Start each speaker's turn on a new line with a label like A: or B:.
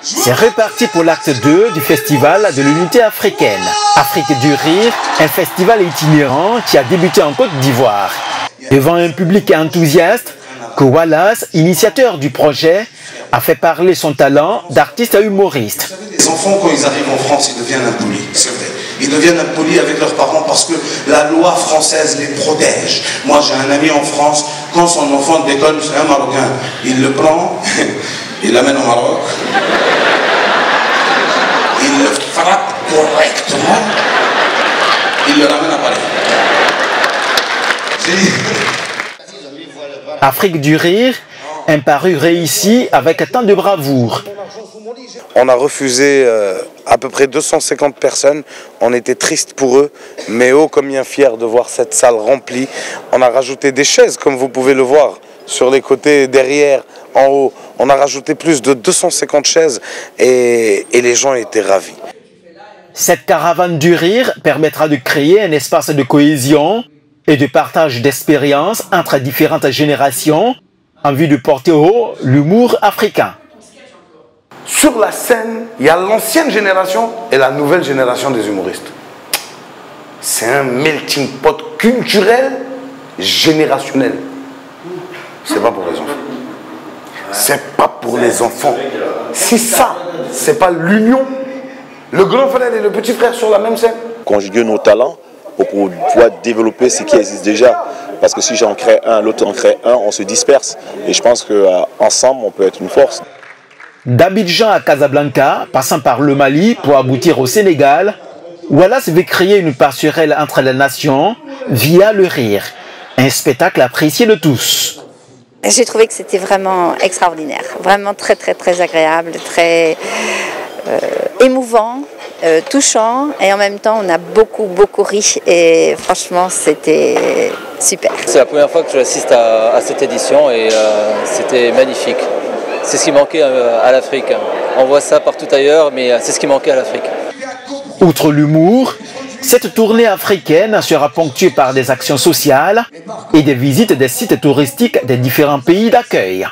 A: C'est reparti pour l'acte 2 du Festival de l'Unité africaine. Afrique du Rire, un festival itinérant qui a débuté en Côte d'Ivoire. Devant un public enthousiaste, que Wallace, initiateur du projet, a fait parler son talent d'artiste à humoriste.
B: Les enfants, quand ils arrivent en France, ils deviennent impolis, c'est vrai. Ils deviennent impolis avec leurs parents parce que la loi française les protège. Moi, j'ai un ami en France, quand son enfant déconne, c'est un Marocain. Il le prend, il l'amène au Maroc, il le frappe correctement, il le ramène à Paris.
A: Afrique du Rire, un pari réussi avec tant de bravoure.
C: On a refusé à peu près 250 personnes. On était tristes pour eux, mais ô combien fiers de voir cette salle remplie. On a rajouté des chaises, comme vous pouvez le voir, sur les côtés, derrière, en haut. On a rajouté plus de 250 chaises et les gens étaient ravis.
A: Cette caravane du rire permettra de créer un espace de cohésion et de partage d'expériences entre différentes générations en vue de porter haut l'humour africain.
C: Sur la scène, il y a l'ancienne génération et la nouvelle génération des humoristes. C'est un melting pot culturel, générationnel. C'est pas pour les enfants. C'est pas pour les enfants. Si ça, c'est pas l'union, le grand frère et le petit frère sur la même scène.
D: Conjuguer nos talents pour pouvoir développer ce qui existe déjà. Parce que si j'en crée un, l'autre en crée un, on se disperse. Et je pense qu'ensemble, on peut être une force.
A: D'Abidjan à Casablanca, passant par le Mali pour aboutir au Sénégal, Wallace veut créer une passerelle entre les nations via le rire. Un spectacle apprécié de tous.
E: J'ai trouvé que c'était vraiment extraordinaire, vraiment très agréable, très émouvant, touchant, et en même temps on a beaucoup ri et franchement c'était super.
F: C'est la première fois que j'assiste à cette édition et c'était magnifique. C'est ce qui manquait à l'Afrique. On voit ça partout ailleurs, mais c'est ce qui manquait à l'Afrique.
A: Outre l'humour, cette tournée africaine sera ponctuée par des actions sociales et des visites des sites touristiques des différents pays d'accueil.